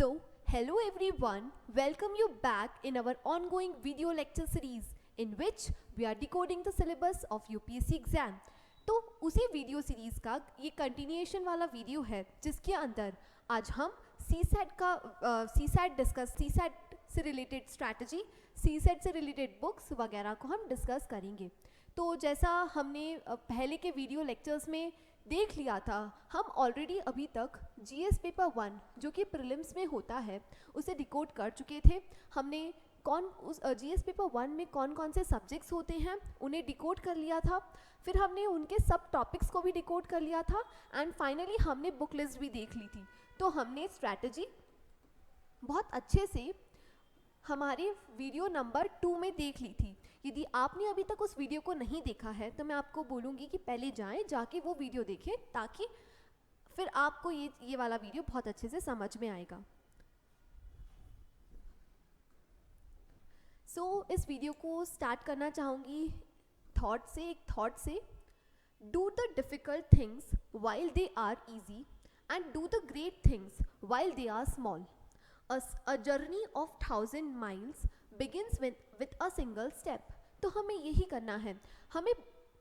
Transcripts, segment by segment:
Hello everyone, welcome you back in our ongoing video lecture series in which we are decoding the syllabus of UPSC exam. तो उसी video series का ये continuation वाला video है जिसके अंदर आज हम सीसैट से रिलेटेड स्ट्रैटेजी, सीसैट से रिलेटेड बुक्स वगैरह को हम डिस्कस करेंगे। तो जैसा हमने पहले के वीडियो लेक्चर्स में देख लिया था, हम ऑलरेडी अभी तक जीएस पेपर 1 जो कि प्रीलिम्स में होता है उसे डिकोड कर चुके थे। हमने जीएस पेपर 1 में कौन कौन से सब्जेक्ट्स होते हैं उन्हें डिकोड कर लिया था, फिर हमने उनके सब टॉपिक्स को भी डिकोड कर लिया था एंड फाइनली हमने बुक लिस्ट भी देख ली थी। तो हमने स्ट्रैटेजी बहुत अच्छे से हमारे वीडियो नंबर 2 में देख ली थी। यदि आपने अभी तक उस वीडियो को नहीं देखा है तो मैं आपको बोलूँगी कि पहले जाके वो वीडियो देखें ताकि फिर आपको ये वाला वीडियो बहुत अच्छे से समझ में आएगा। इस वीडियो को स्टार्ट करना चाहूँगी एक थॉट से। Do the difficult things while they are easy and do the great things while they are small. A journey of 1000 miles begins with a single step। तो हमें यही करना है, हमें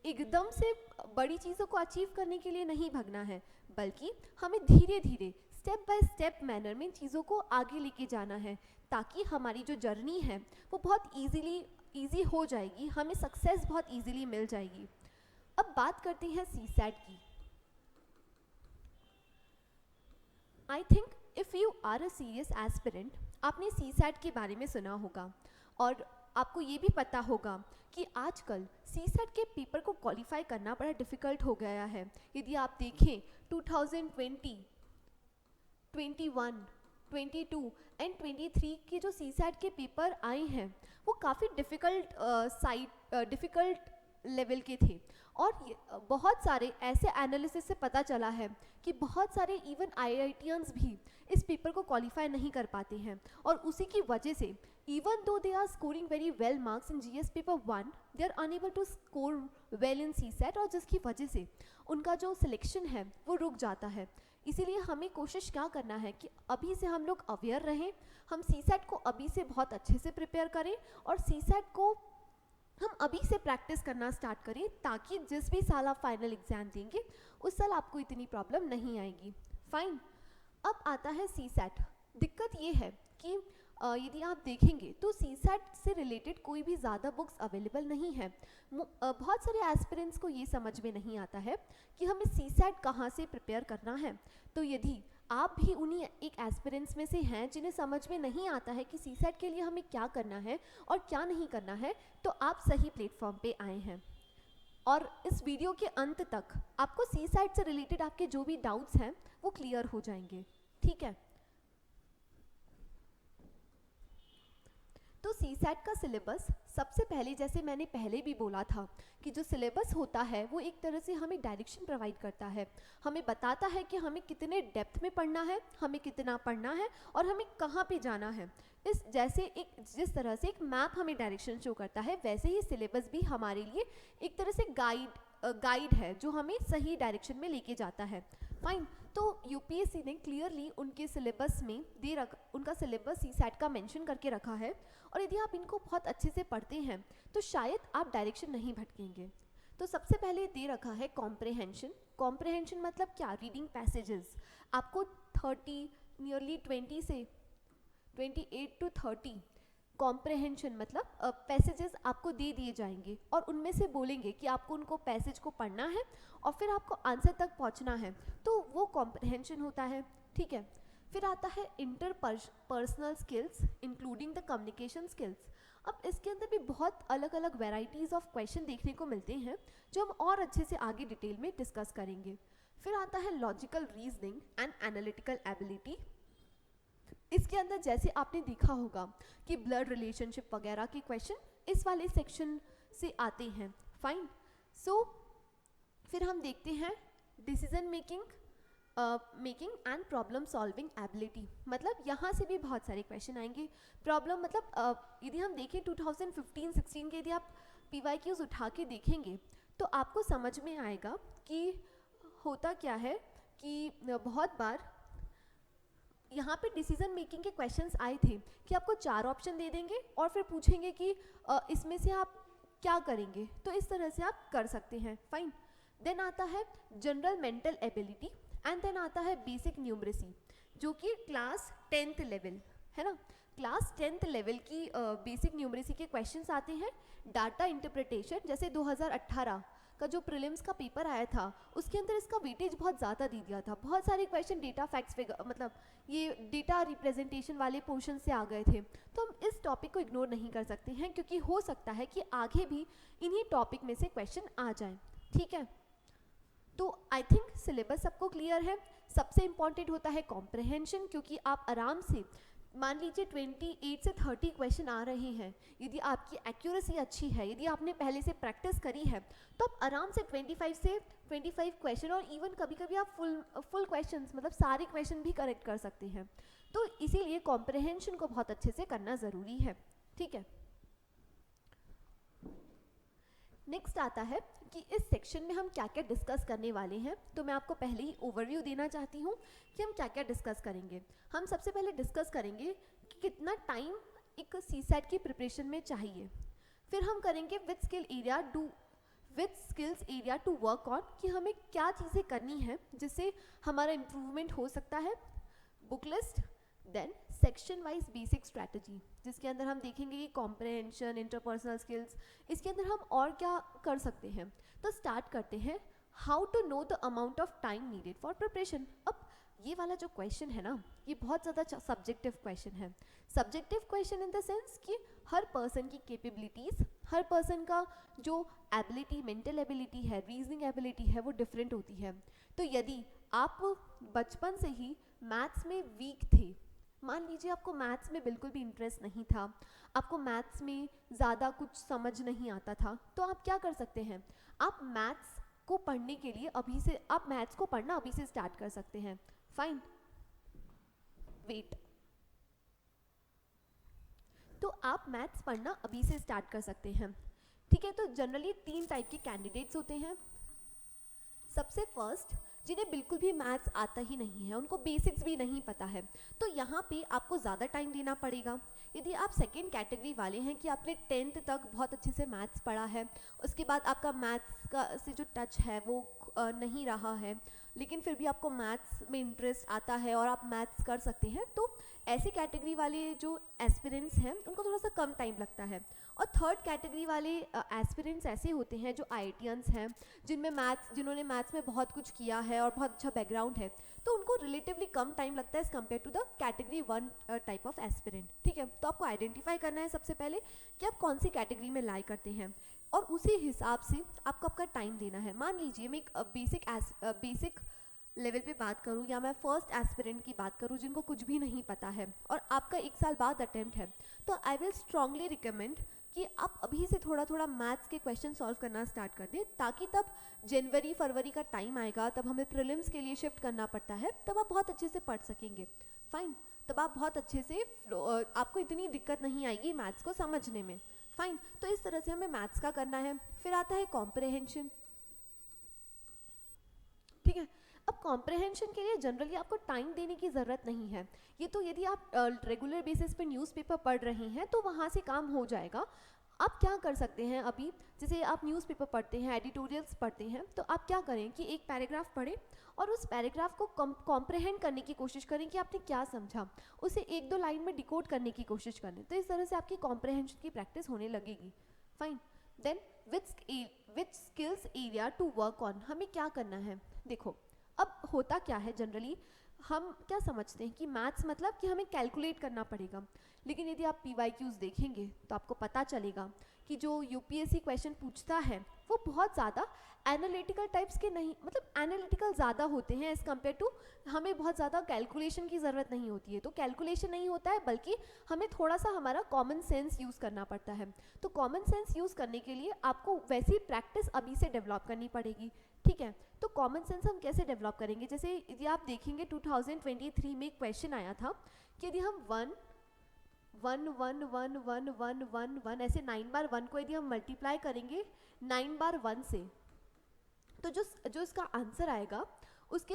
एकदम से बड़ी चीज़ों को अचीव करने के लिए नहीं भागना है, बल्कि हमें धीरे धीरे स्टेप बाय स्टेप मैनर में चीज़ों को आगे लेके जाना है ताकि हमारी जो जर्नी है वो बहुत ईजी हो जाएगी, हमें सक्सेस बहुत ईजीली मिल जाएगी। अब बात करते हैं सीसैट की। I think if you are a serious aspirant, आपने सीसैट के बारे में सुना होगा और आपको ये भी पता होगा कि आजकल सीसैट के पेपर को क्वालिफाई करना बड़ा डिफ़िकल्ट हो गया है। यदि आप देखें 2020, 21, 22 एंड 23 के जो सीसैट के पेपर आए हैं वो काफ़ी डिफ़िकल्ट लेवल के थे और बहुत सारे ऐसे एनालिसिस से पता चला है कि बहुत सारे इवन आईआईटियंस भी इस पेपर को क्वालिफाई नहीं कर पाते हैं और उसी की वजह से even though they are scoring very well marks in GS paper 1, they are unable to score well in CSAT और जिसकी वजह से उनका जो सिलेक्शन है वो रुक जाता है। इसीलिए हमें कोशिश क्या करना है कि अभी से हम लोग अवेयर रहें, हम सीसैट को अभी से बहुत अच्छे से प्रिपेयर करें और सीसैट को हम अभी से प्रैक्टिस करना स्टार्ट करें ताकि जिस भी साल आप फाइनल एग्जाम देंगे उस साल आपको इतनी प्रॉब्लम नहीं आएगी। फाइन, अब आता है सीसैट। दिक्कत ये है कि यदि आप देखेंगे तो सीसैट से रिलेटेड कोई भी ज़्यादा बुक्स अवेलेबल नहीं है। बहुत सारे एस्पिरेंट्स को ये समझ में नहीं आता है कि हमें सीसैट कहाँ से प्रिपेयर करना है। तो यदि आप भी उन्हीं एक एस्पिरेंट्स में से हैं जिन्हें समझ में नहीं आता है कि सीसैट के लिए हमें क्या करना है और क्या नहीं करना है, तो आप सही प्लेटफॉर्म पे आए हैं और इस वीडियो के अंत तक आपको सीसैट से रिलेटेड आपके जो भी डाउट्स हैं वो क्लियर हो जाएंगे। ठीक है, तो सीसैट का सिलेबस सबसे पहले, जैसे मैंने पहले भी बोला था कि जो सिलेबस होता है वो एक तरह से हमें डायरेक्शन प्रोवाइड करता है, हमें बताता है कि हमें कितने डेप्थ में पढ़ना है, हमें कितना पढ़ना है और हमें कहाँ पे जाना है। जिस तरह से एक मैप हमें डायरेक्शन शो करता है, वैसे ही सिलेबस भी हमारे लिए एक तरह से गाइड है जो हमें सही डायरेक्शन में लेके जाता है। फाइन, तो यूपीएससी ने क्लियरली उनके सिलेबस में उनका सिलेबस सीसैट का मेंशन करके रखा है और यदि आप इनको बहुत अच्छे से पढ़ते हैं तो शायद आप डायरेक्शन नहीं भटकेंगे। तो सबसे पहले दे रखा है कॉम्प्रहेंशन। कॉम्प्रहेंशन मतलब क्या? Reading passages. आपको नियरली 20 से 28 to 30 कॉम्प्रहेंशन मतलब पैसेजेस आपको दे दिए जाएंगे और उनमें से बोलेंगे कि आपको उनको पैसेज को पढ़ना है और फिर आपको आंसर तक पहुंचना है, तो वो कॉम्प्रहेंशन होता है। ठीक है, फिर आता है interpersonal skills including the communication skills. अब इसके अंदर भी बहुत अलग अलग वेराइटीज़ ऑफ क्वेश्चन देखने को मिलते हैं जो हम और अच्छे से आगे डिटेल में डिस्कस करेंगे। फिर आता है logical reasoning and analytical ability. इसके अंदर जैसे आपने देखा होगा कि ब्लड रिलेशनशिप वगैरह के क्वेश्चन इस वाले सेक्शन से आते हैं। फाइन, फिर हम देखते हैं decision making and problem solving ability. मतलब यहाँ से भी बहुत सारे क्वेश्चन आएंगे। प्रॉब्लम मतलब यदि हम देखें 2015-16 के यदि आप PYQs उठा के देखेंगे तो आपको समझ में आएगा कि होता क्या है कि बहुत बार यहाँ पे डिसीजन मेकिंग के क्वेश्चंस आए थे कि आपको 4 ऑप्शन दे देंगे और फिर पूछेंगे कि इसमें से आप क्या करेंगे, तो इस तरह से आप कर सकते हैं। फाइन। देन आता है general mental ability and then आता है बेसिक न्यूमरेसी, जो कि क्लास 10th लेवल है ना। क्लास 10th लेवल की बेसिक न्यूमरेसी के क्वेश्चंस आते हैं। डाटा इंटरप्रिटेशन, जैसे 2018 का जो प्रीलिम्स का पेपर आया था उसके अंदर इसका वेटेज बहुत ज़्यादा दे दिया था। बहुत सारे क्वेश्चन डेटा फैक्ट्स मतलब ये डेटा रिप्रेजेंटेशन वाले पोर्शन से आ गए थे। तो हम इस टॉपिक को इग्नोर नहीं कर सकते हैं, क्योंकि हो सकता है कि आगे भी इन्हीं टॉपिक में से क्वेश्चन आ जाएं। ठीक है, तो आई थिंक सिलेबस सबको क्लियर है। सबसे इम्पॉर्टेंट होता है कॉम्प्रहेंशन, क्योंकि आप आराम से मान लीजिए 28 से 30 क्वेश्चन आ रहे हैं। यदि आपकी एक्यूरेसी अच्छी है, यदि आपने पहले से प्रैक्टिस करी है, तो आप आराम से 25 से 25 क्वेश्चन और इवन कभी कभी आप फुल क्वेश्चंस मतलब सारे क्वेश्चन भी करेक्ट कर सकते हैं। तो इसीलिए कॉम्प्रहेंशन को बहुत अच्छे से करना ज़रूरी है। ठीक है, नेक्स्ट आता है कि इस सेक्शन में हम क्या क्या डिस्कस करने वाले हैं। तो मैं आपको पहले ही ओवरव्यू देना चाहती हूँ कि हम क्या क्या डिस्कस करेंगे। हम सबसे पहले डिस्कस करेंगे कि कितना टाइम एक सीसैट की प्रिपरेशन में चाहिए। फिर हम करेंगे which skills area to work on, कि हमें क्या चीज़ें करनी है जिससे हमारा इम्प्रूवमेंट हो सकता है। Book list, then section wise basic strategy, जिसके अंदर हम देखेंगे कि कॉम्प्रहेंशन, इंटरपर्सनल स्किल्स, इसके अंदर हम और क्या कर सकते हैं। तो स्टार्ट करते हैं, how to know the amount of time needed for preparation. अब ये वाला जो क्वेश्चन है ना, ये बहुत ज़्यादा सब्जेक्टिव क्वेश्चन है। Subjective question in the sense कि हर पर्सन की कैपेबिलिटीज़, हर पर्सन का जो एबिलिटी, मेंटल एबिलिटी है, रीजनिंग एबिलिटी है, वो डिफरेंट होती है। तो यदि आप बचपन से ही मैथ्स में वीक थे, मान लीजिए आपको मैथ्स में बिल्कुल भी इंटरेस्ट नहीं था, आपको मैथ्स में ज़्यादा कुछ समझ नहीं आता था, तो आप क्या कर सकते हैं, आप मैथ्स को पढ़ने के लिए अभी से, आप मैथ्स को पढ़ना अभी से स्टार्ट कर सकते हैं। फाइन, वेट, तो आप मैथ्स पढ़ना अभी से स्टार्ट कर सकते हैं। ठीक है, तो जनरली 3 टाइप के कैंडिडेट्स होते हैं। सबसे फर्स्ट, जिन्हें बिल्कुल भी मैथ्स आता ही नहीं है, उनको बेसिक्स भी नहीं पता है, तो यहाँ पे आपको ज़्यादा टाइम देना पड़ेगा। यदि आप सेकेंड कैटेगरी वाले हैं कि आपने 10th तक बहुत अच्छे से मैथ्स पढ़ा है, उसके बाद आपका मैथ्स का से जो टच है वो नहीं रहा है, लेकिन फिर भी आपको मैथ्स में इंटरेस्ट आता है और आप मैथ्स कर सकते हैं, तो ऐसी कैटेगरी वाले जो एस्पिरेंट्स हैं उनको थोड़ा सा कम टाइम लगता है। और थर्ड कैटेगरी वाले एस्पिरेंट्स ऐसे होते हैं जो आईआईटियंस हैं, जिन्होंने मैथ्स में बहुत कुछ किया है और बहुत अच्छा बैकग्राउंड है, तो उनको रिलेटिवली कम टाइम लगता है as compare to the category 1 type of aspirant. ठीक है, तो आपको आइडेंटिफाई करना है सबसे पहले कि आप कौन सी कैटेगरी में लाई करते हैं, और उसी हिसाब से आपको आपका टाइम देना है। मान लीजिए मैं एक बेसिक लेवल पे बात करूँ, या मैं फर्स्ट एस्पिरेंट की बात करूँ जिनको कुछ भी नहीं पता है और आपका 1 साल बाद अटेम्प्ट है, तो आई विल स्ट्रांगली रिकमेंड कि आप अभी से थोड़ा थोड़ा मैथ्स के क्वेश्चन सॉल्व करना स्टार्ट कर दें, ताकि तब जनवरी फरवरी का टाइम आएगा, तब हमें प्रीलिम्स के लिए शिफ्ट करना पड़ता है, तब आप बहुत अच्छे से पढ़ सकेंगे। फाइन, तब आप बहुत अच्छे से, आपको इतनी दिक्कत नहीं आएगी मैथ्स को समझने में। फाइन, तो इस तरह से हमें मैथ्स का करना है। फिर आता है कॉम्प्रहेंशन। ठीक है, अब कॉम्प्रहेंशन के लिए जनरली आपको टाइम देने की ज़रूरत नहीं है। ये तो यदि आप रेगुलर बेसिस पे न्यूज़पेपर पढ़ रहे हैं तो वहाँ से काम हो जाएगा। आप क्या कर सकते हैं, अभी जैसे आप न्यूज़पेपर पढ़ते हैं, एडिटोरियल्स पढ़ते हैं, तो आप क्या करें कि एक पैराग्राफ पढ़ें और उस पैराग्राफ को कॉम्प्रहेंड करने की कोशिश करें कि आपने क्या समझा, उसे 1-2 लाइन में डिकोड करने की कोशिश करें। तो इस तरह से आपकी कॉम्प्रहेंशन की प्रैक्टिस होने लगेगी। Fine, then which skills area to work on, हमें क्या करना है। देखो, अब होता क्या है, जनरली हम क्या समझते हैं कि मैथ्स मतलब कि हमें कैलकुलेट करना पड़ेगा, लेकिन यदि आप PYQs देखेंगे तो आपको पता चलेगा कि जो UPSC क्वेश्चन पूछता है वो बहुत ज़्यादा एनालिटिकल टाइप्स के नहीं, मतलब एनालिटिकल ज़्यादा होते हैं एज़ कम्पेयर टू, हमें बहुत ज़्यादा कैलकुलेशन की ज़रूरत नहीं होती है। तो कैलकुलेशन नहीं होता है, बल्कि हमें थोड़ा सा हमारा कॉमन सेंस यूज़ करना पड़ता है। तो कॉमन सेंस यूज़ करने के लिए आपको वैसी प्रैक्टिस अभी से डेवलप करनी पड़ेगी। ठीक है, तो कॉमन सेंस हम कैसे डेवलप करेंगे, जैसे यदि आप देखेंगे 2023 में एक क्वेश्चन आया था कि यदि हम 1 1 1 1 1 1 1 1 ऐसे 9 बार 1 को यदि हम मल्टीप्लाई करेंगे 9 बार 1 से, तो जो इसका आंसर आएगा उसके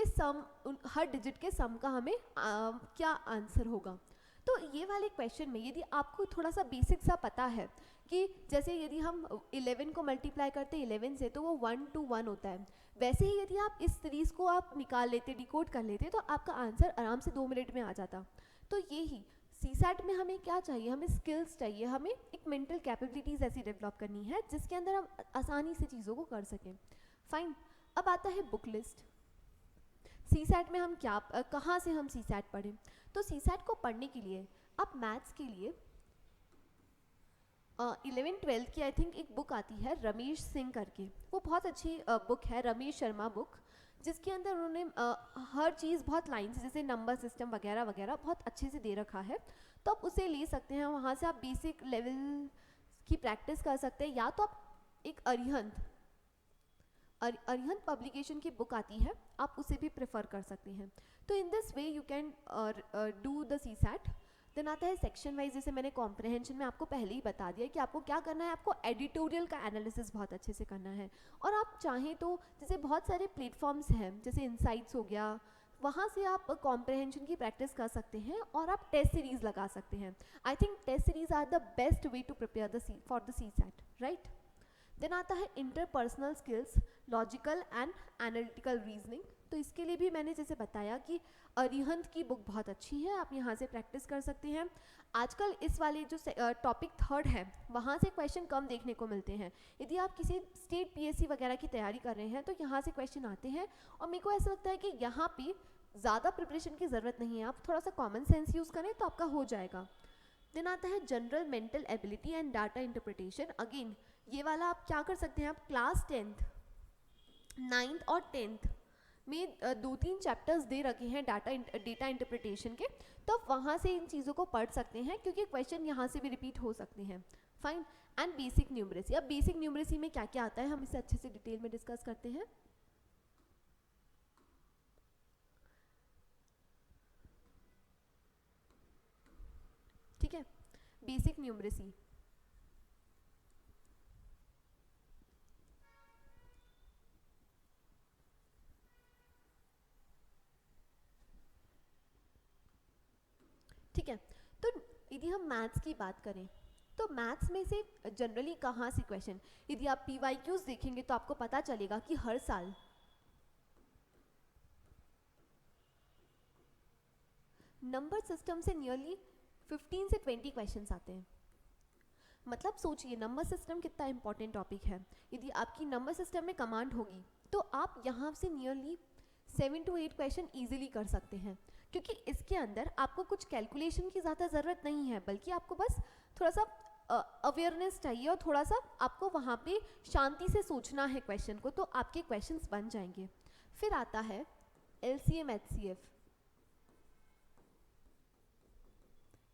हर डिजिट के सम का हमें क्या आंसर होगा। तो ये वाले क्वेश्चन में यदि आपको थोड़ा सा बेसिक सा पता है कि जैसे यदि हम 11 को मल्टीप्लाई करते हैं 11 से तो वो 1 to 1 होता है, वैसे ही यदि आप इस सीरीज़ को आप निकाल लेते, डिकोड कर लेते, तो आपका आंसर आराम से 2 मिनट में आ जाता। तो ये ही सीसैट में हमें क्या चाहिए, हमें स्किल्स चाहिए, हमें एक मेंटल कैपेबिलिटीज़ ऐसी डेवलप करनी है जिसके अंदर हम आसानी से चीज़ों को कर सकें। फाइन, अब आता है बुक लिस्ट। सीसैट में हम क्या कहाँ से हम सीसैट पढ़ें? तो सीसैट को पढ़ने के लिए आप मैथ्स के लिए 11-12 की आई थिंक एक बुक आती है रमेश सिंह करके, वो बहुत अच्छी बुक है, रमेश शर्मा बुक, जिसके अंदर उन्होंने हर चीज़ बहुत लाइन से, जैसे नंबर सिस्टम वगैरह वगैरह बहुत अच्छे से दे रखा है। तो आप उसे ले सकते हैं, वहाँ से आप बेसिक लेवल की प्रैक्टिस कर सकते हैं। या तो आप एक अरिहंत पब्लिकेशन की बुक आती है, आप उसे भी प्रेफर कर सकते हैं। तो in this way you can do the CSAT. Then आता है सेक्शन वाइज, जैसे मैंने कॉम्प्रहेंशन में आपको पहले ही बता दिया कि आपको क्या करना है, आपको एडिटोरियल का एनालिसिस बहुत अच्छे से करना है। और आप चाहें तो जैसे बहुत सारे प्लेटफॉर्म्स हैं, जैसे इनसाइट्स हो गया, वहाँ से आप कॉम्प्रहेंशन की प्रैक्टिस कर सकते हैं और आप टेस्ट सीरीज़ लगा सकते हैं। I think test series are the best way to prepare for the CSAT, right. Then आता है interpersonal skills, logical and analytical reasoning. तो इसके लिए भी मैंने जैसे बताया कि अरिहंत की बुक बहुत अच्छी है, आप यहाँ से प्रैक्टिस कर सकते हैं। आजकल इस वाले जो टॉपिक 3rd है, वहाँ से क्वेश्चन कम देखने को मिलते हैं। यदि आप किसी स्टेट पीएससी वगैरह की तैयारी कर रहे हैं तो यहाँ से क्वेश्चन आते हैं, और मेरे को ऐसा लगता है कि यहाँ पे ज़्यादा प्रिपरेशन की ज़रूरत नहीं है, आप थोड़ा सा कॉमन सेंस यूज़ करें तो आपका हो जाएगा। देन आता है general mental ability and data interpretation. Again ये वाला आप क्या कर सकते हैं, आप क्लास 10th 9th और 10th में 2-3 चैप्टर्स दे रखे हैं डेटा इंटरप्रिटेशन के, तो वहाँ से इन चीज़ों को पढ़ सकते हैं क्योंकि क्वेश्चन यहाँ से भी रिपीट हो सकते हैं। Fine, and basic numeracy. अब बेसिक न्यूमरेसी में क्या क्या आता है हम इसे अच्छे से डिटेल में डिस्कस करते हैं। ठीक है, बेसिक न्यूमरेसी। ठीक है, तो यदि हम मैथ्स की बात करें तो मैथ्स में से जनरली कहाँ से क्वेश्चन, यदि आप PYQs देखेंगे तो आपको पता चलेगा कि हर साल नंबर सिस्टम से नियरली 15 से 20 क्वेश्चंस आते हैं। मतलब सोचिए नंबर सिस्टम कितना इंपॉर्टेंट टॉपिक है। यदि आपकी नंबर सिस्टम में कमांड होगी तो आप यहाँ से नियरली 7 to 8 क्वेश्चन ईजिली कर सकते हैं, क्योंकि इसके अंदर आपको कुछ कैलकुलेशन की ज़्यादा ज़रूरत नहीं है, बल्कि आपको बस थोड़ा सा अवेयरनेस चाहिए और थोड़ा सा आपको वहाँ पे शांति से सोचना है क्वेश्चन को, तो आपके क्वेश्चंस बन जाएंगे। फिर आता है LCM HCF।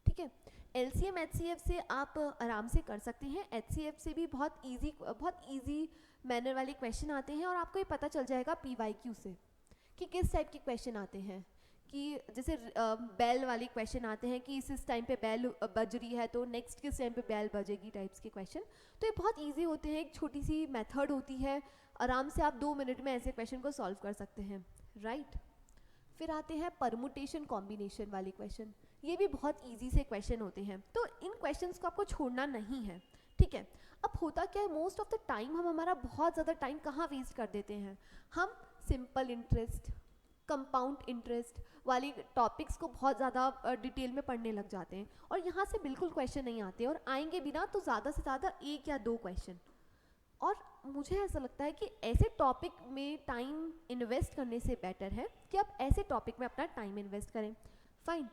ठीक है, LCM HCF से आप आराम से कर सकते हैं। HCF से भी बहुत इजी मैनर वाले क्वेश्चन आते हैं और आपको ये पता चल जाएगा PYQ से कि किस टाइप के क्वेश्चन आते हैं। कि जैसे बेल वाले क्वेश्चन आते हैं कि इस टाइम पे बेल बज रही है तो नेक्स्ट किस टाइम पे बेल बजेगी, टाइप्स के क्वेश्चन। तो ये बहुत इजी होते हैं, एक छोटी सी मेथड होती है, आराम से आप 2 मिनट में ऐसे क्वेश्चन को सॉल्व कर सकते हैं, राइट। फिर आते हैं परमुटेशन कॉम्बिनेशन वाले क्वेश्चन, ये भी बहुत ईजी से क्वेश्चन होते हैं, तो इन क्वेश्चंस को आपको छोड़ना नहीं है। ठीक है, अब होता क्या है, मोस्ट ऑफ द टाइम हम हमारा बहुत ज़्यादा टाइम कहाँ वेस्ट कर देते हैं, हम सिंपल इंटरेस्ट, कंपाउंड इंटरेस्ट वाली टॉपिक्स को बहुत ज़्यादा डिटेल में पढ़ने लग जाते हैं, और यहाँ से बिल्कुल क्वेश्चन नहीं आते, और आएंगे भी ना तो ज़्यादा से ज़्यादा 1 या 2 क्वेश्चन। और मुझे ऐसा लगता है कि ऐसे टॉपिक में टाइम इन्वेस्ट करने से बेटर है कि आप ऐसे टॉपिक में अपना टाइम इन्वेस्ट करें। फाइन,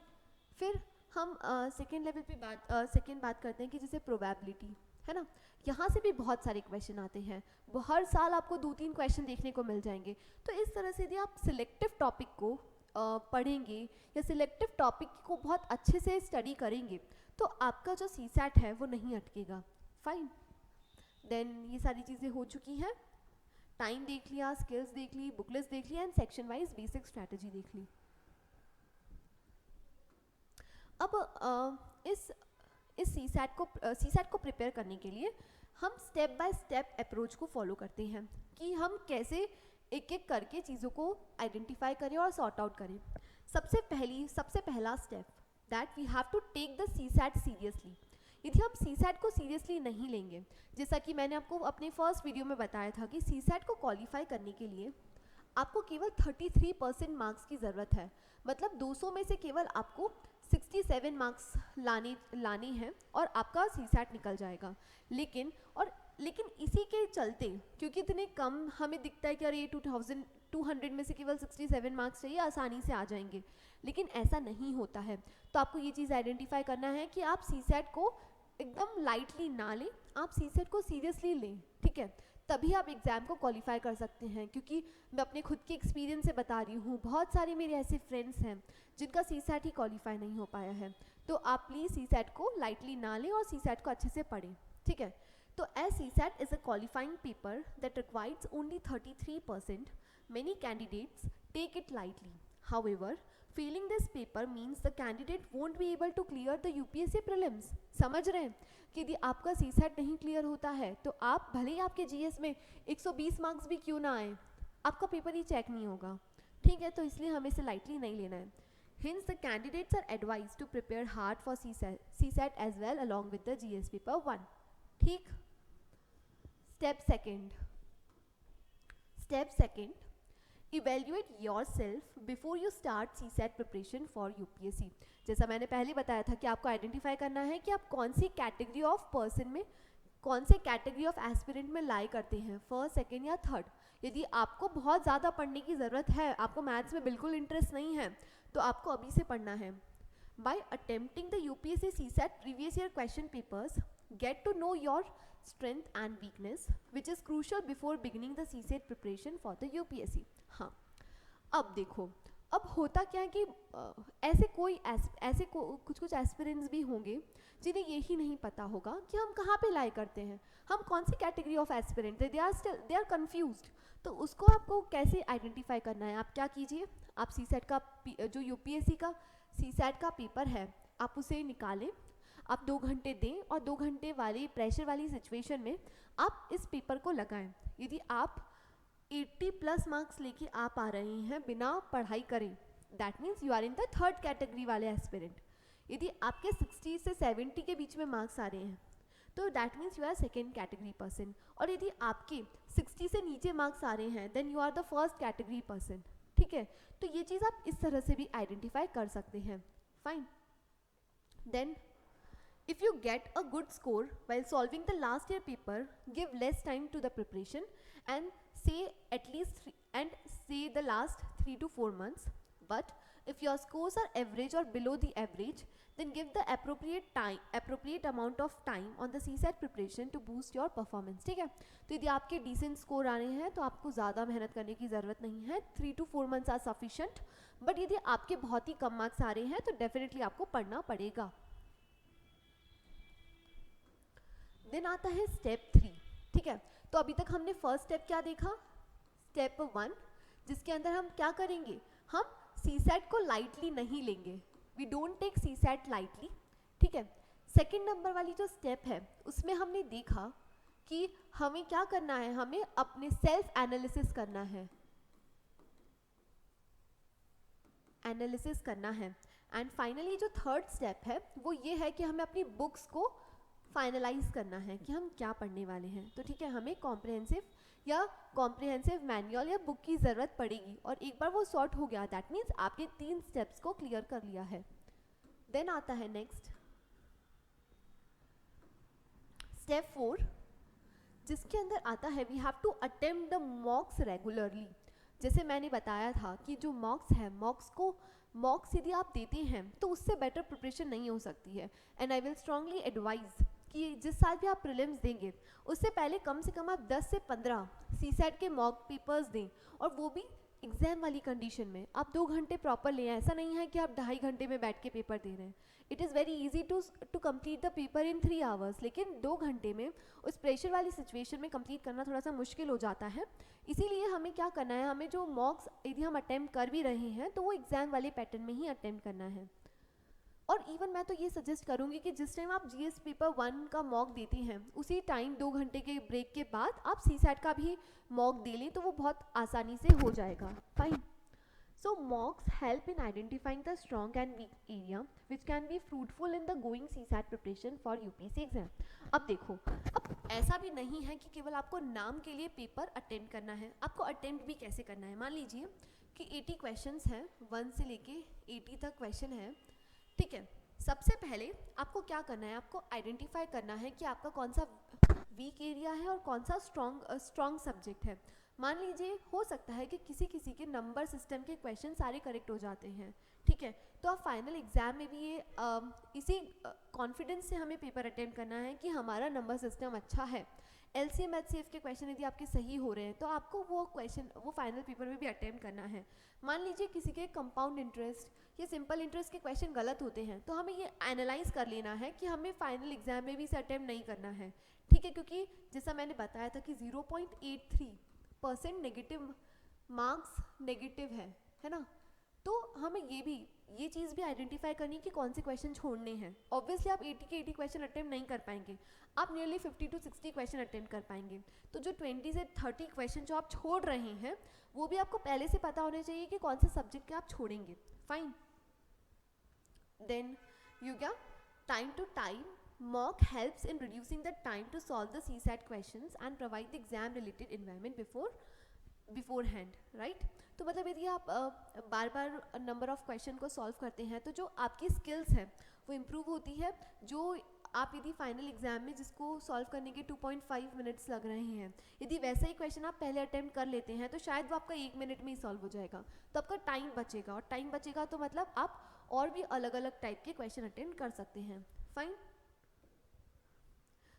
फिर हम सेकेंड लेवल पे सेकेंड बात करते हैं कि जैसे प्रोबेबिलिटी है ना, यहाँ से भी बहुत सारे क्वेश्चन आते हैं, हर साल आपको 2-3 क्वेश्चन देखने को मिल जाएंगे। तो इस तरह से यदि आप सिलेक्टिव टॉपिक को पढ़ेंगे या सिलेक्टिव टॉपिक को बहुत अच्छे से स्टडी करेंगे तो आपका जो सीसैट है वो नहीं अटकेगा। फाइन, देन ये सारी चीज़ें हो चुकी हैं, टाइम देख लिया, स्किल्स देख ली, बुक लिस्ट देख ली, and section wise basic strategy देख ली। अब इस सीसैट को प्रिपेयर करने के लिए हम स्टेप बाय स्टेप अप्रोच को फॉलो करते हैं कि हम कैसे एक एक करके चीज़ों को आइडेंटिफाई करें और सॉर्ट आउट करें। सबसे पहला step that we have to take the CSAT seriously. यदि हम सीसैट को सीरियसली नहीं लेंगे, जैसा कि मैंने आपको अपने फर्स्ट वीडियो में बताया था कि सीसैट को क्वालिफाई करने के लिए आपको केवल 33% मार्क्स की ज़रूरत है। मतलब 200 में से केवल आपको 67 मार्क्स लाने हैं और आपका सीसैट निकल जाएगा। लेकिन इसी के चलते, क्योंकि इतने कम हमें दिखता है कि अरे 2200 में से केवल 67 मार्क्स चाहिए, आसानी से आ जाएंगे, लेकिन ऐसा नहीं होता है। तो आपको ये चीज़ आइडेंटिफाई करना है कि आप सीसैट को एकदम लाइटली ना लें, आप सीसैट को सीरियसली लें, ठीक है, तभी आप एग्ज़ाम को क्वालिफाई कर सकते हैं। क्योंकि मैं अपने खुद के एक्सपीरियंस से बता रही हूँ, बहुत सारे मेरे ऐसे फ्रेंड्स हैं जिनका सीसैट ही क्वालिफाई नहीं हो पाया है। तो आप प्लीज़ सीसैट को लाइटली ना लें और सीसैट को अच्छे से पढ़ें, ठीक है। तो as CSAT is a qualifying paper that requires only 33%, many candidates take it lightly. However, failing this paper means the candidate won't be able to clear the UPSC prelims. समझ रहे हैं कि यदि आपका सीसैट नहीं क्लियर होता है तो आप भले ही आपके जीएस में 120 मार्क्स भी क्यों ना आए, आपका पेपर ही चेक नहीं होगा, ठीक है। तो इसलिए हमें इसे लाइटली नहीं लेना है। Hence, the candidates are advised to prepare hard for CSAT as well along with the GS paper 1. ठीक। Step second, evaluate yourself before you start CSAT preparation for UPSC. जैसा मैंने पहले बताया था कि आपको आइडेंटिफाई करना है कि आप कौन सी कैटेगरी ऑफ पर्सन में, कौन से कैटेगरी ऑफ एस्पिरेंट में लाई करते हैं, फर्स्ट, सेकेंड या थर्ड। यदि आपको बहुत ज़्यादा पढ़ने की ज़रूरत है, आपको मैथ्स में बिल्कुल इंटरेस्ट नहीं है, तो आपको अभी से पढ़ना है। By attempting the UPSC CSAT previous year question papers, get to know your strength and weakness, which is crucial before beginning the CSAT preparation for the UPSC. हाँ, अब देखो, अब होता क्या है कि ऐसे कुछ एस्पिरेंट्स भी होंगे जिन्हें यही नहीं पता होगा कि हम कहाँ पे लाई करते हैं, हम कौन सी category of aspirant, they are confused. तो उसको आपको कैसे आइडेंटिफाई करना है? आप क्या कीजिए, आप सीसैट का जो UPSC का सीसैट का पेपर है, आप उसे निकालें, आप 2 घंटे दें और 2 घंटे वाली प्रेशर वाली सिचुएशन में आप इस पेपर को लगाएं। यदि आप 80+ मार्क्स लेके आप आ रहे हैं बिना पढ़ाई करें, that means you are in the third category वाले एस्पिरेंट। यदि आपके 60 से 70 के बीच में मार्क्स आ रहे हैं तो that means you are second category person. और यदि आपके 60 से नीचे मार्क्स आ रहे हैं then you are the first category person, ठीक है। तो ये चीज़ आप इस तरह से भी आइडेंटिफाई कर सकते हैं। Fine, then if you get a good score while solving the last year paper, give less time to the preparation and say the last 3 to 4 months. But if your scores are average or below the average, then give the appropriate amount of time on the CSAT preparation to boost your performance. ठीक है, तो यदि आपके decent score आ रहे हैं तो आपको ज़्यादा मेहनत करने की ज़रूरत नहीं है, 3 to 4 months are sufficient. But यदि आपके बहुत ही कम मार्क्स आ रहे हैं तो डेफिनेटली आपको पढ़ना पड़ेगा। देन आता है स्टेप 3, ठीक है। तो अभी तक हमने फर्स्ट स्टेप क्या देखा, स्टेप 1, जिसके अंदर हम क्या करेंगे, हम सीसैट को लाइटली नहीं लेंगे, we don't take CSAT lightly, ठीक है। सेकंड नंबर वाली जो स्टेप है उसमें हमने देखा कि हमें क्या करना है, हमें अपने सेल्फ एनालिसिस करना है, एंड फाइनली जो थर्ड स्टेप है वो ये है कि हमें अपनी बुक्स को फाइनलाइज करना है कि हम क्या पढ़ने वाले हैं। तो ठीक है, हमें कॉम्प्रिहेंसिव मैनुअल या बुक की ज़रूरत पड़ेगी, और एक बार वो सॉर्ट हो गया दैट मीन्स आपने 3 स्टेप्स को क्लियर कर लिया है। देन आता है नेक्स्ट स्टेप 4, जिसके अंदर आता है we have to attempt the mocks regularly. जैसे मैंने बताया था कि जो मॉक्स है, मॉक्स यदि आप देते हैं तो उससे बेटर प्रिपरेशन नहीं हो सकती है। And I will strongly advise कि जिस साल भी आप प्रीलिम्स देंगे उससे पहले कम से कम आप 10 से 15 सीसैट के मॉक पेपर्स दें, और वो भी एग्जाम वाली कंडीशन में। आप 2 घंटे प्रॉपर लें, ऐसा नहीं है कि आप 2.5 घंटे में बैठ के पेपर दे रहे हैं। It is very easy to complete the paper in 3 hours, लेकिन 2 घंटे में उस प्रेशर वाली सिचुएशन में कंप्लीट करना थोड़ा सा मुश्किल हो जाता है। इसीलिए हमें क्या करना है, हमें जो मॉक्स यदि हम अटेम्प्ट कर भी रहे हैं तो वो एग्ज़ाम वाले पैटर्न में ही अटेम्प्ट करना है। और इवन मैं तो ये सजेस्ट करूँगी कि जिस टाइम आप जीएस पेपर 1 का मॉक देते हैं उसी टाइम 2 घंटे के ब्रेक के बाद आप सीसैट का भी मॉक दे लें, तो वो बहुत आसानी से हो जाएगा। Fine. So mocks help in identifying the strong and weak area which can be fruitful in the going CSAT preparation for UPSC exam। अब देखो, अब ऐसा भी नहीं है कि केवल आपको नाम के लिए पेपर अटेंड करना है, आपको अटेंड भी कैसे करना है। मान लीजिए कि 80 क्वेश्चंस हैं, 1 से लेके 80 तक क्वेश्चन है, ठीक है। सबसे पहले आपको क्या करना है, आपको आइडेंटिफाई करना है कि आपका कौन सा वीक एरिया है और कौन सा स्ट्रॉन्ग सब्जेक्ट है। मान लीजिए हो सकता है कि किसी किसी के नंबर सिस्टम के क्वेश्चन सारे करेक्ट हो जाते हैं, ठीक है, तो आप फाइनल एग्जाम में भी ये इसी कॉन्फिडेंस से हमें पेपर अटेंड करना है कि हमारा नंबर सिस्टम अच्छा है। एलसीएम एचसीएफ के क्वेश्चन यदि आपके सही हो रहे हैं तो आपको वो क्वेश्चन वो फाइनल पेपर में भी अटेम्प्ट करना है। मान लीजिए किसी के कंपाउंड इंटरेस्ट या सिंपल इंटरेस्ट के क्वेश्चन गलत होते हैं तो हमें ये एनालाइज कर लेना है कि हमें फाइनल एग्जाम में भी इसे अटेम्प्ट नहीं करना है, ठीक है, क्योंकि जैसा मैंने बताया था कि 0.83% नेगेटिव मार्क्स नेगेटिव है ना। तो हमें ये चीज़ भी आइडेंटिफाई करनी है कि कौन से क्वेश्चन छोड़ने हैं। ऑब्वियसली आप 80 के 80 क्वेश्चन अटेम्प्ट नहीं कर पाएंगे, आप नियरली 50 to 60 क्वेश्चन अटेम्प्ट कर पाएंगे। तो जो 20 से 30 क्वेश्चन जो आप छोड़ रहे हैं वो भी आपको पहले से पता होने चाहिए कि कौन से सब्जेक्ट के आप छोड़ेंगे। फाइन। देन यू क्या time to time mock helps in reducing the time to solve the CSAT questions and provide the exam related environment beforehand, right? तो मतलब यदि आप बार बार नंबर ऑफ क्वेश्चन को सॉल्व करते हैं तो जो आपकी स्किल्स हैं वो इम्प्रूव होती है। जो आप यदि फाइनल एग्जाम में जिसको सॉल्व करने के 2.5 मिनट्स लग रहे हैं, यदि वैसा ही क्वेश्चन आप पहले अटेम्प्ट कर लेते हैं तो शायद वो आपका 1 मिनट में ही सॉल्व हो जाएगा, तो आपका टाइम बचेगा, और टाइम बचेगा तो मतलब आप और भी अलग अलग टाइप के क्वेश्चन अटेम्प्ट कर सकते हैं। फाइन।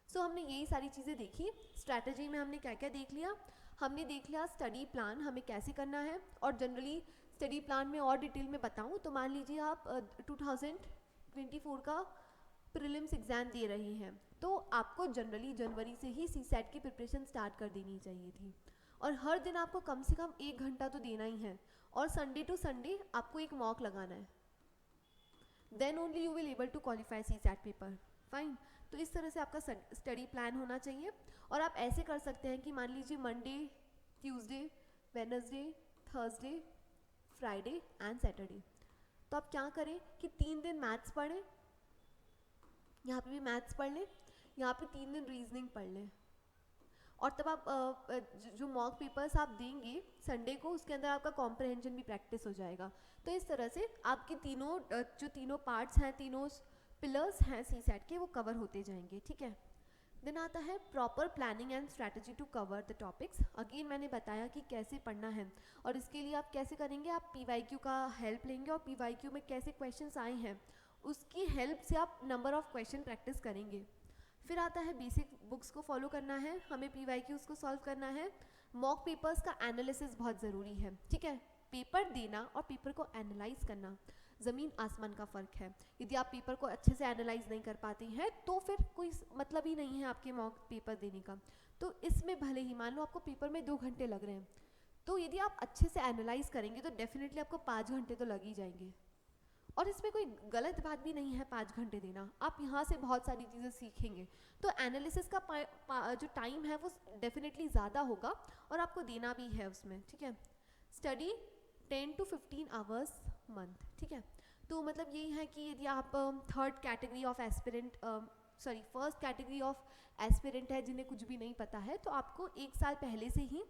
सो हमने यही सारी चीज़ें देखी। स्ट्रैटेजी में हमने क्या क्या देख लिया, हमने देख लिया स्टडी प्लान हमें कैसे करना है, और जनरली स्टडी प्लान में और डिटेल में बताऊं तो मान लीजिए आप 2024 का प्रीलिम्स एग्ज़ाम दे रहे हैं तो आपको जनरली जनवरी से ही सीसैट की प्रिपरेशन स्टार्ट कर देनी चाहिए थी, और हर दिन आपको कम से कम 1 घंटा तो देना ही है, और संडे टू संडे आपको एक मॉक लगाना है। Then only you will able to qualify CSAT paper. Fine. तो इस तरह से आपका स्टडी प्लान होना चाहिए, और आप ऐसे कर सकते हैं कि मान लीजिए Monday, Tuesday, Wednesday, Thursday, Friday and Saturday, तो आप क्या करें कि 3 दिन मैथ्स पढ़ें, यहाँ पे भी मैथ्स पढ़ लें, यहाँ पे 3 दिन रीजनिंग पढ़ लें, और तब आप जो मॉक पेपर्स आप देंगे संडे को उसके अंदर आपका कॉम्प्रहेंशन भी प्रैक्टिस हो जाएगा। तो इस तरह से आपके तीनों पार्ट्स हैं, तीनों पिलर्स हैं सीसैट के, वो कवर होते जाएंगे, ठीक है। देन आता है proper planning and strategy to cover the topics. Again मैंने बताया कि कैसे पढ़ना है, और इसके लिए आप कैसे करेंगे, आप पीवाईक्यू का हेल्प लेंगे, और पीवाईक्यू में कैसे क्वेश्चंस आए हैं उसकी हेल्प से आप नंबर ऑफ क्वेश्चन प्रैक्टिस करेंगे। फिर आता है बेसिक बुक्स को फॉलो करना है, हमें पीवाईक्यूज को सॉल्व करना है, मॉक पेपर्स का एनालिसिस बहुत ज़रूरी है, ठीक है। पेपर देना और पेपर को एनालाइज करना ज़मीन आसमान का फ़र्क है। यदि आप पेपर को अच्छे से एनालाइज नहीं कर पाते हैं तो फिर कोई मतलब ही नहीं है आपके मॉक पेपर देने का। तो इसमें भले ही मान लो आपको पेपर में 2 घंटे लग रहे हैं, तो यदि आप अच्छे से एनालाइज करेंगे तो डेफिनेटली आपको 5 घंटे तो लग ही जाएंगे, और इसमें कोई गलत बात भी नहीं है 5 घंटे देना, आप यहाँ से बहुत सारी चीज़ें सीखेंगे। तो एनालिसिस का जो टाइम है वो डेफिनेटली ज़्यादा होगा, और आपको देना भी है उसमें, ठीक है। स्टडी 10 to 15 आवर्स मंथ, ठीक है। तो मतलब यही है कि यदि आप फर्स्ट कैटेगरी ऑफ एस्पिरेंट है जिन्हें कुछ भी नहीं पता है, तो आपको 1 साल पहले से ही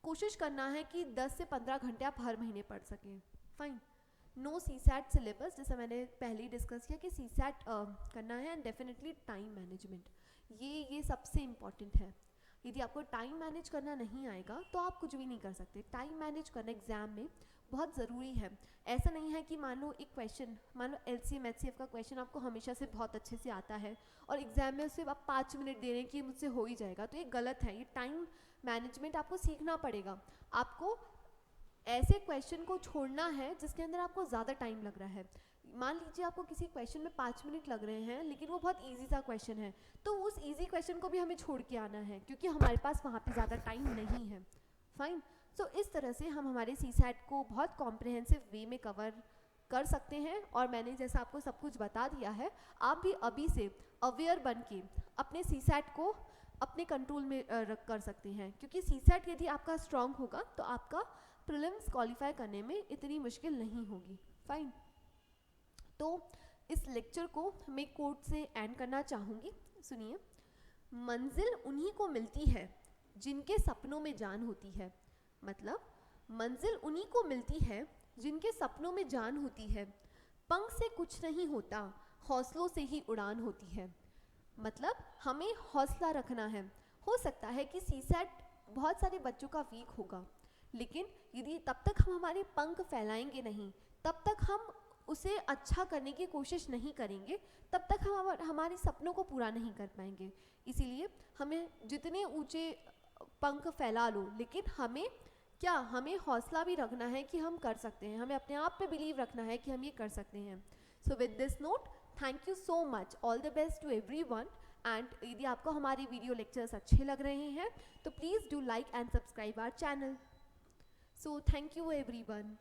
कोशिश करना है कि 10 से 15 घंटे आप हर महीने पढ़ सकें। फाइन। नो सीसैट सिलेबस, जैसा मैंने पहले ही डिस्कस किया कि सीसैट करना है, एंड डेफिनेटली टाइम मैनेजमेंट, ये सबसे इम्पॉर्टेंट है। यदि आपको टाइम मैनेज करना नहीं आएगा तो आप कुछ भी नहीं कर सकते। टाइम मैनेज करना एग्जाम में बहुत ज़रूरी है। ऐसा नहीं है कि मान लो एक क्वेश्चन, मान लो एलसीएम एचसीएफ का क्वेश्चन आपको हमेशा से बहुत अच्छे से आता है और एग्जाम में उससे आप 5 मिनट दे रहे हैं कि मुझसे हो ही जाएगा, तो ये गलत है। ये टाइम मैनेजमेंट आपको सीखना पड़ेगा। आपको ऐसे क्वेश्चन को छोड़ना है जिसके अंदर आपको ज़्यादा टाइम लग रहा है। मान लीजिए आपको किसी क्वेश्चन में 5 मिनट लग रहे हैं लेकिन वो बहुत इजी सा क्वेश्चन है, तो उस इजी क्वेश्चन को भी हमें छोड़ के आना है क्योंकि हमारे पास वहाँ पे ज़्यादा टाइम नहीं है। फाइन। सो इस तरह से हम हमारे सीसैट को बहुत कॉम्प्रिहेंसिव वे में कवर कर सकते हैं। और मैंने जैसा आपको सब कुछ बता दिया है, आप भी अभी से अवेयर बन के अपने सीसैट को अपने कंट्रोल में कर सकते हैं, क्योंकि सीसैट यदि आपका स्ट्रांग होगा तो आपका प्रीलिम्स क्वालिफाई करने में इतनी मुश्किल नहीं होगी। फाइन, तो इस लेक्चर को मैं कोट से एंड करना चाहूँगी। सुनिए, मंजिल उन्हीं को मिलती है जिनके सपनों में जान होती है। मतलब मंजिल उन्हीं को मिलती है जिनके सपनों में जान होती है। पंख से कुछ नहीं होता, हौसलों से ही उड़ान होती है। मतलब हमें हौसला रखना है। हो सकता है कि सीसैट बहुत सारे बच्चों का वीक होगा, लेकिन यदि तब तक हम हमारे पंख फैलाएंगे नहीं, तब तक हम उसे अच्छा करने की कोशिश नहीं करेंगे, तब तक हम हमारे सपनों को पूरा नहीं कर पाएंगे। इसीलिए हमें जितने ऊंचे पंख फैला लो, लेकिन हमें हौसला भी रखना है कि हम कर सकते हैं। हमें अपने आप पे बिलीव रखना है कि हम ये कर सकते हैं। So with this note, thank you so much, all the best to everyone. And यदि आपको हमारे वीडियो लेक्चर्स अच्छे लग रहे हैं तो please do like and subscribe our channel. So thank you everyone.